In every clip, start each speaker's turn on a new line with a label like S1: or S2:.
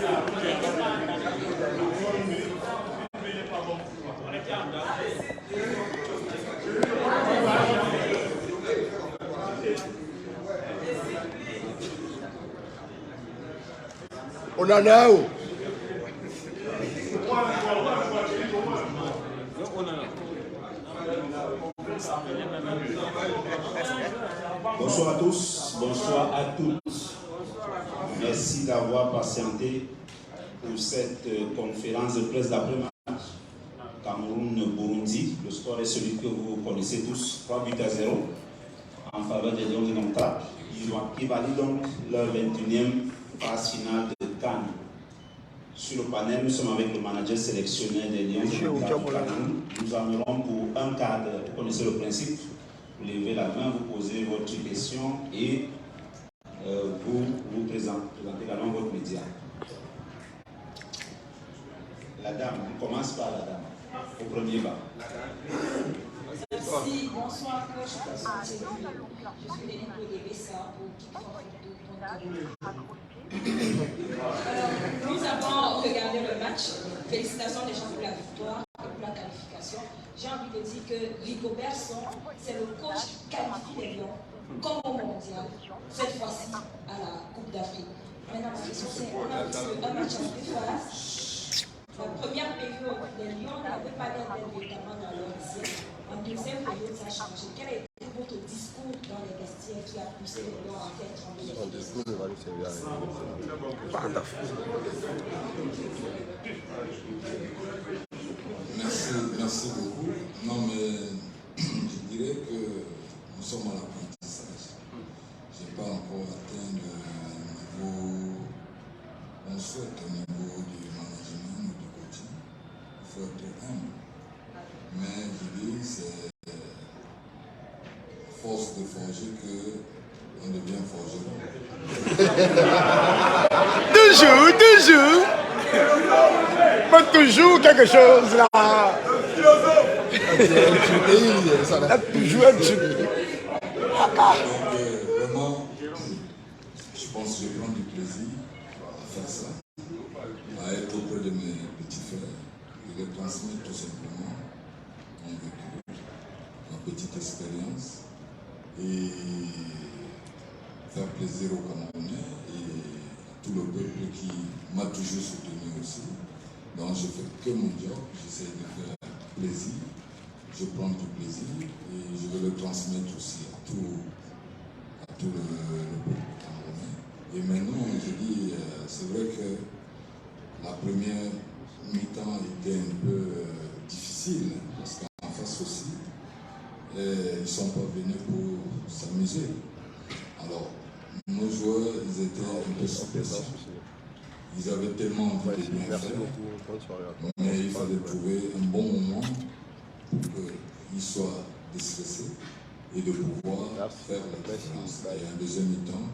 S1: On en a où?
S2: Bonsoir à tous, bonsoir à toutes. Merci d'avoir patienté pour cette conférence de presse d'après-match. Cameroun-Burundi, le score est celui que vous connaissez tous, 3 buts à 0 en faveur des Lions de Nomta. Ils valident donc leur 21e phase finale de CAN. Sur le panel, nous sommes avec le manager sélectionneur des Lions de Nomta du Cameroun. Nous aimerons pour un cadre, vous connaissez le principe, vous levez la main, vous posez votre question et vous présentez également votre média. La dame, on commence par la dame, au premier bas.
S3: Merci, bonsoir coach, bonsoir Thierry. Je suis Lénico Debessa pour Nous avons regardé le match. Félicitations déjà pour la victoire et pour la qualification. J'ai envie de dire que Rigobert Song, c'est le coach qui qualifie les Lions comme au mondial, cette fois-ci à la Coupe d'Afrique. Maintenant, ma question c'est, on a vu un match en deux phases. La première période, les Lions n'avaient pas d'aide notamment dans leur vestiaire. En deuxième période, ça a changé. Quel a été votre discours dans les vestiaires qui a poussé les Lions à faire trembler les discours?
S4: Merci beaucoup. Non, mais je dirais que nous sommes à l'apprentissage. Je n'ai pas encore atteint le niveau, on souhaite au niveau du management ou du coaching. Il faut être humble. Mais je dis, c'est force de forger qu'on devient forgeron.
S1: Toujours. Pas toujours quelque chose là. Toujours un truc.
S4: Donc, vraiment, je pense que je prends du plaisir à faire ça, à être auprès de mes petits frères et les transmettre tout simplement mon vécu, ma petite expérience et faire plaisir aux Camerounais et à tout le peuple qui m'a toujours soutenu aussi. Donc, je fais que mon job, j'essaie de faire plaisir. Je prends du plaisir et je vais le transmettre aussi à tout le peuple camerounais. Et maintenant, je dis, c'est vrai que la première mi-temps était un peu difficile, parce qu'en face aussi, ils ne sont pas venus pour s'amuser. Alors, nos joueurs, ils étaient un peu sous pression. Ils avaient tellement envie de bien faire, mais il fallait trouver un bon moment pour qu'ils soient déstressés et de pouvoir faire la différence. Et en deuxième mi-temps,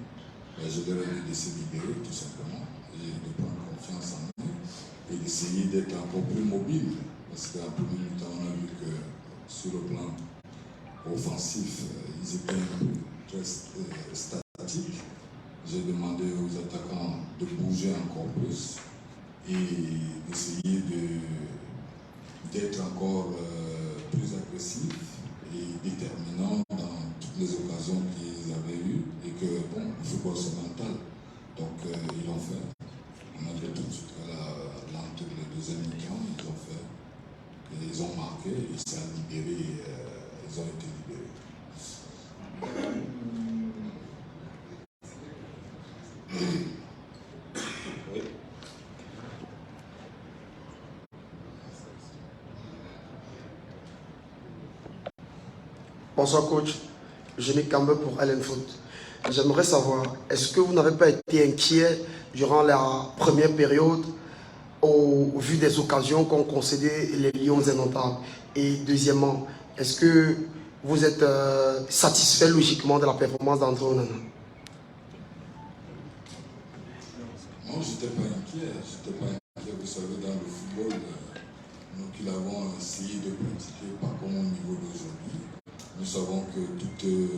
S4: je leur ai dit de se libérer tout simplement et de prendre confiance en eux et d'essayer d'être encore plus mobile. Parce qu'en premier mi-temps, on a vu que sur le plan offensif, ils étaient un peu très statiques. J'ai demandé aux attaquants de bouger encore plus et d'essayer d'être encore plus agressifs et déterminants dans toutes les occasions qu'ils avaient eues et que, bon, le football c'est mental. Donc, ils l'ont fait. On a fait tout de suite entre les deuxième mi-temps, ils ont fait. Et ils ont marqué et ça a libéré, ils ont été libérés.
S2: Oui.
S1: Bonsoir coach, je n'ai qu'un peu pour Allen Foot. J'aimerais savoir, est-ce que vous n'avez pas été inquiet durant la première période au vu des occasions qu'ont concédé les Lions indomptables? Et deuxièmement, est-ce que vous êtes satisfait logiquement de la performance d'André Onana?
S4: Non, je n'étais pas inquiet. Vous savez, dans le football, nous qui l'avons essayé de pratiquer, pas comme au niveau d'aujourd'hui, nous savons que tout peut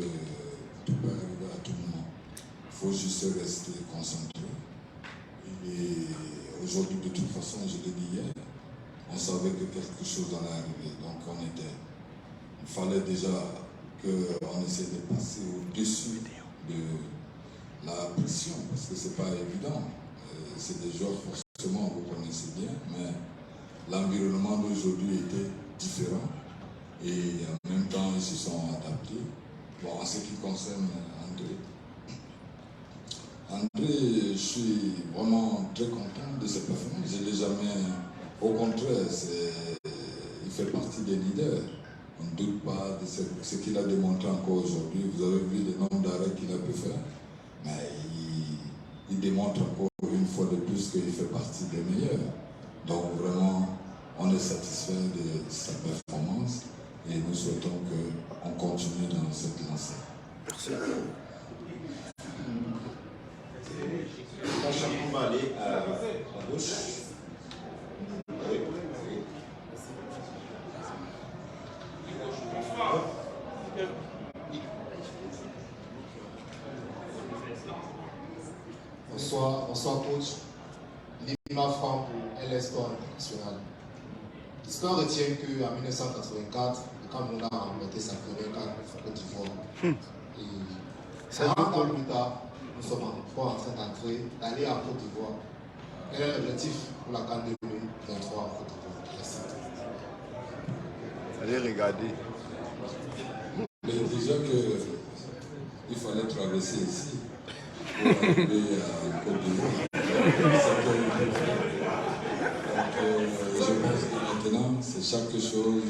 S4: arriver à tout moment. Il faut juste rester concentré et aujourd'hui, de toute façon, je l'ai dit hier, on savait que quelque chose allait arriver. Donc il fallait déjà qu'on essaie de passer au-dessus de la pression, parce que c'est pas évident. C'est des joueurs, forcément, vous connaissez bien, mais l'environnement d'aujourd'hui était différent. Et en même temps, ils se sont adaptés. Bon, en ce qui concerne André, je suis vraiment très content de ses performances. Je ne l'ai jamais... Au contraire, il fait partie des leaders. On ne doute pas de ce qu'il a démontré encore aujourd'hui. Vous avez vu le nombre d'arrêts qu'il a pu faire. Mais il démontre encore une fois de plus qu'il fait partie des meilleurs. Donc vraiment, on est satisfait de sa performance et nous souhaitons qu'on continue dans cette lancée.
S1: Merci.
S2: On va aller à gauche. Oui.
S5: Bonsoir coach. Lima Franck pour LS Sport International. L'histoire retient qu'en 1984, le Cameroun a remporté sa première CAN en Côte d'Ivoire. Et 40 ans plus tard, nous sommes encore en train d'aller en Côte d'Ivoire. Quel est l'objectif pour la CAN 2023 en Côte d'Ivoire? Merci.
S6: Allez regarder.
S4: Mais déjà qu'il fallait traverser ici pour arriver à Côte d'Ivoire. Je pense que maintenant, c'est chaque chose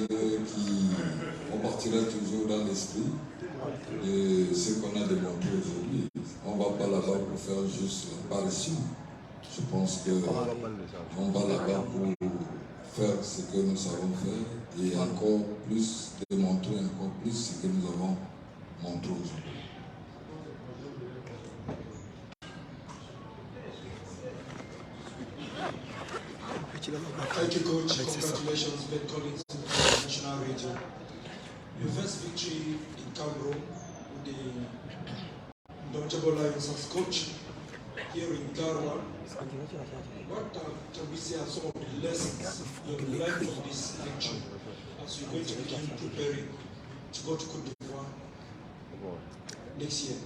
S4: on partira toujours dans l'esprit de ce qu'on a démontré aujourd'hui. On ne va pas là-bas pour faire juste l'apparition. Je pense qu'on va là-bas pour faire ce que nous savons faire et encore plus démontrer encore plus ce que nous avons montré aujourd'hui.
S7: Thank you, coach. Congratulations, Ben Collins, national radio. Your first victory in Cameroon with the Indomitable Lions as coach here in Garwa. What can we say are some of the lessons you have learned from this victory as you're going to begin preparing to go to Côte d'Ivoire next year?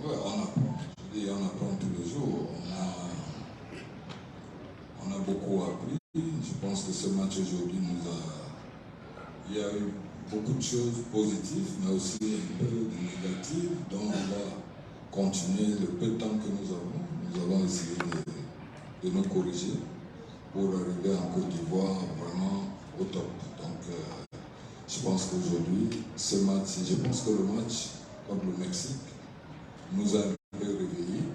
S4: Oui, on apprend. Je dis, on apprend tous les jours. On a beaucoup appris. Je pense que ce match aujourd'hui il y a eu beaucoup de choses positives, mais aussi un peu de négatives, dont on va continuer le peu de temps que nous avons. Nous allons essayer de nous corriger pour arriver en Côte d'Ivoire vraiment au top. Donc, je pense qu'aujourd'hui, je pense que le match contre le Mexique nous a un peu réveillés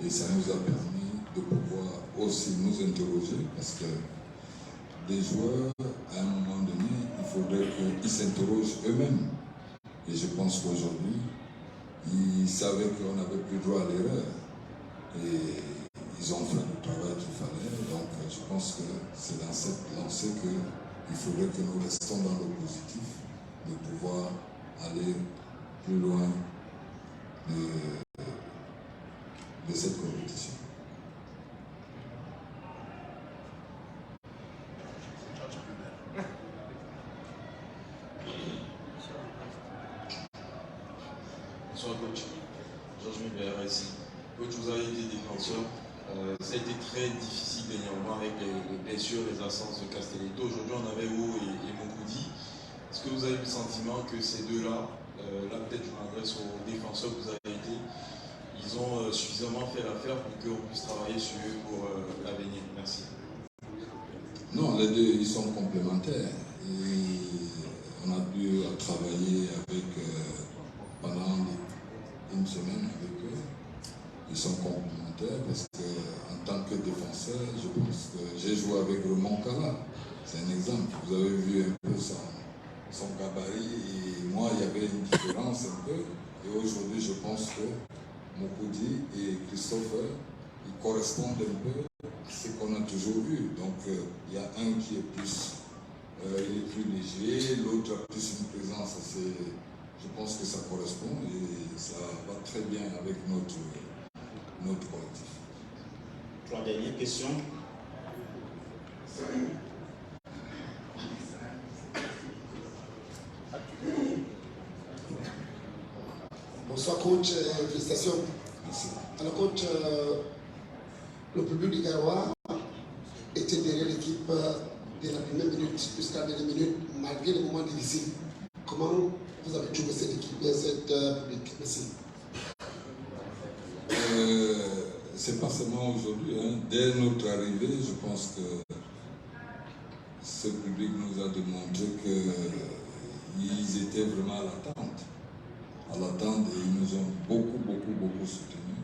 S4: et ça nous a permis de pouvoir aussi nous interroger parce que les joueurs, à un moment donné, il faudrait qu'ils s'interrogent eux-mêmes. Et je pense qu'aujourd'hui, ils savaient qu'on n'avait plus droit à l'erreur. Et ils ont fait le travail qu'il fallait. Donc je pense que c'est dans cette lancée qu'il faudrait que nous restions dans le positif, de pouvoir aller plus loin de cette compétition.
S8: Bonsoir coach, Georges Mibert ici. Coach, vous avez été défenseur. Ça a été très difficile dernièrement avec les blessures, les absences de Castelletto. Aujourd'hui, on avait Ou et Mokoudi. Est-ce que vous avez le sentiment que ces deux-là, là peut-être je m'adresse aux défenseurs que vous avez été, ils ont suffisamment fait l'affaire pour qu'on puisse travailler sur eux pour l'avenir? Merci.
S4: Non, les deux, ils sont complémentaires. Et on a pu travailler avec pendant une semaine avec eux. Ils sont complémentaires parce qu'en tant que défenseur, je pense que j'ai joué avec Raymond Kala. C'est un exemple. Vous avez vu un peu son gabarit et moi, il y avait une différence un peu. Et aujourd'hui, je pense que Mokoudi et Christopher, ils correspondent un peu à ce qu'on a toujours vu. Donc, il y a un qui est plus, il est plus léger, l'autre a plus une présence assez... Je pense que ça correspond et ça va très bien avec notre collectif.
S2: 3 dernières questions.
S6: Bonsoir coach, félicitations.
S4: Merci.
S6: Alors coach, le public du Garoua était derrière l'équipe dès la première minute jusqu'à la dernière minute, malgré les moments difficiles. Comment vous avez trouvé cette équipe et cette public? Merci.
S4: C'est pas seulement aujourd'hui. Hein. Dès notre arrivée, je pense que ce public nous a démontré qu'ils étaient vraiment à l'attente. À l'attente, et ils nous ont beaucoup soutenus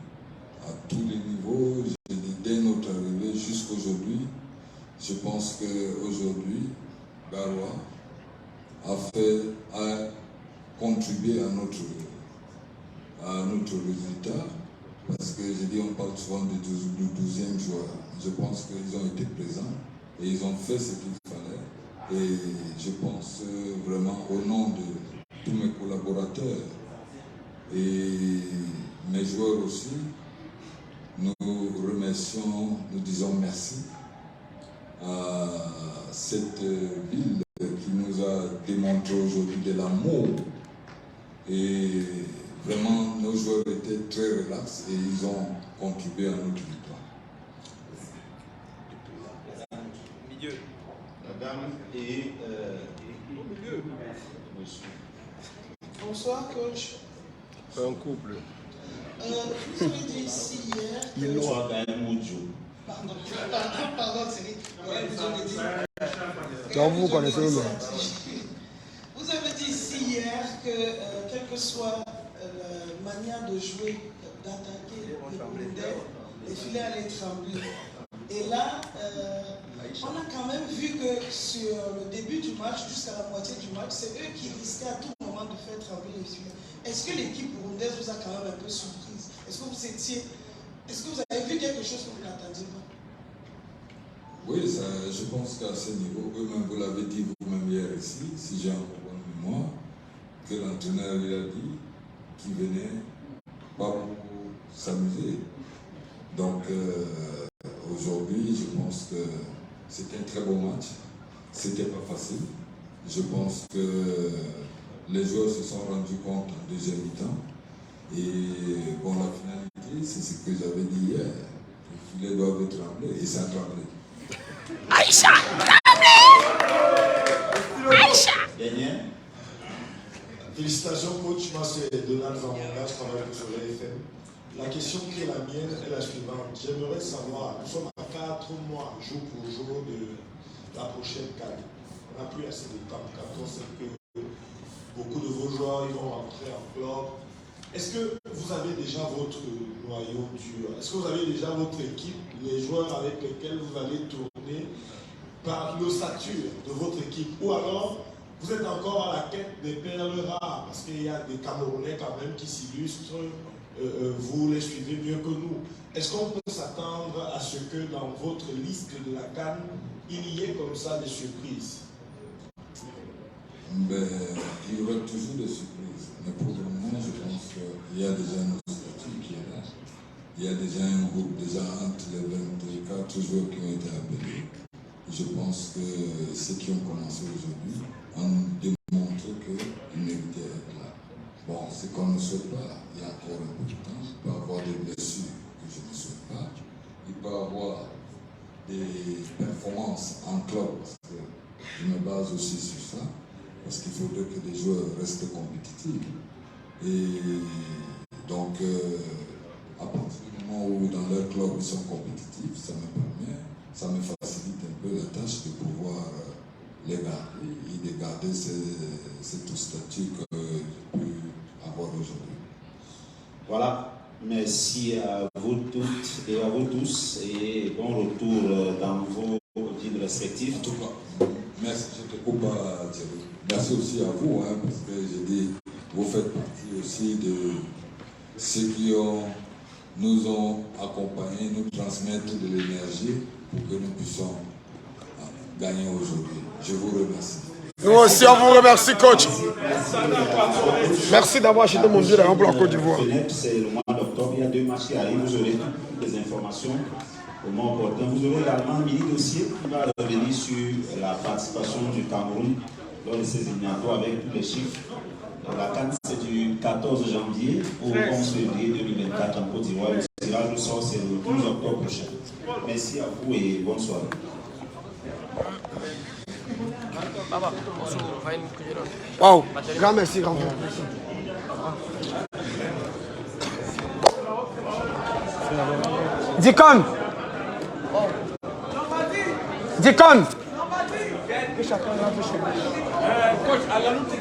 S4: à tous les niveaux. Je dis, dès notre arrivée jusqu'aujourd'hui, je pense qu'aujourd'hui, Garoua a contribué à notre résultat. Parce que je dis, on parle souvent du 12e joueur. Je pense qu'ils ont été présents et ils ont fait ce qu'il fallait. Et je pense vraiment au nom de tous mes collaborateurs et mes joueurs aussi, nous remercions, nous disons merci à cette ville qui nous a démontré aujourd'hui de l'amour. Et vraiment, nos joueurs étaient très relax et ils ont contribué à notre victoire.
S2: Milieu. Madame et milieu.
S9: Bonsoir coach.
S10: Un couple.
S9: Vous avez dit ici hier que...
S2: Bonsoir Gaël Moudjou.
S9: Pardon, Thierry. Ouais, vous avez dit...
S10: Donc vous connaissez le nom.
S9: Vous avez dit ici hier que quelle que soit la manière de jouer, d'attaquer les Burundais, les filets allaient trembler. Et là, on a quand même vu que sur le début du match, jusqu'à la moitié du match, c'est eux qui risquaient à tout moment de faire trembler les filets. Est-ce que l'équipe burundaise vous a quand même un peu surprise? Est-ce que vous avez vu quelque chose que vous n'attendiez pas?
S4: Oui, ça, je pense qu'à ce niveau, eux-mêmes, vous l'avez dit vous-même hier ici, si j'ai encore bonne mémoire, que l'entraîneur il a dit qu'il venait pas pour s'amuser. Donc aujourd'hui, je pense que c'était un très bon match. C'était pas facile. Je pense que les joueurs se sont rendus compte en deuxième mi-temps. Et bon, la finalité, c'est ce que j'avais dit hier. Les filets doivent trembler et ça a tremblé.
S10: Aïcha, Aïcha.
S2: Dernière.
S11: Félicitations coach, moi c'est Donald Zamanga, je travaille pour Soleil FM. La question qui est la mienne est la suivante. J'aimerais savoir, nous sommes à 4 mois, jour pour jour, de la prochaine CAN. On n'a plus assez de temps. Quand on sait que beaucoup de vos joueurs ils vont rentrer en club. Est-ce que vous avez déjà votre noyau dur? Est-ce que vous avez déjà votre équipe, les joueurs avec lesquels vous allez tourner par l'ossature de votre équipe? Ou alors, vous êtes encore à la quête des perles rares, parce qu'il y a des Camerounais quand même qui s'illustrent, vous les suivez mieux que nous. Est-ce qu'on peut s'attendre à ce que dans votre liste de la CAN, il y ait comme ça des surprises?
S4: Ben, il y aura toujours des surprises. Mais pour le moment, je pense qu'il y a déjà une statut qui est là. Il y a déjà un groupe, déjà entre les 24 joueurs qui ont été appelés. Je pense que ceux qui ont commencé aujourd'hui ont démontré qu'ils méritaient d'être là. Bon, ce qu'on ne souhaite pas, il y a encore un peu de temps. Il peut y avoir des blessures que je ne souhaite pas. Il peut y avoir des performances en club, parce que je me base aussi sur ça. Parce qu'il faudrait que les joueurs restent compétitifs. Et donc, à partir du moment où dans leur club ils sont compétitifs, ça me facilite un peu la tâche de pouvoir les garder et de garder cet statut que je peux avoir aujourd'hui.
S2: Voilà, merci à vous toutes et à vous tous et bon retour dans vos villes respectives.
S4: En tout cas, merci, je te coupe pas, Thierry. Merci aussi à vous, hein, parce que j'ai dit, vous faites partie aussi de ceux qui nous ont accompagnés, nous transmettre de l'énergie pour que nous puissions gagner aujourd'hui. Je vous remercie.
S10: Nous aussi, on vous remercie, coach. Merci d'avoir acheté mon billet pour la Côte d'Ivoire.
S2: C'est le mois d'octobre. y a 2 matchs qui arrivent, vous aurez toutes les informations au moment opportun. Vous aurez également un mini-dossier qui va revenir sur la participation du Cameroun lors de ces éliminatoires avec tous les chiffres. La CAN, c'est du 14 janvier au 11 février 2024 en Côte d'Ivoire. Le tirage au sort, c'est le 12 octobre prochain. Merci à vous et bonne soirée.
S1: Wow, grand merci, grand frère.
S10: Dicon. Dicon.
S7: Coach, à la lutte,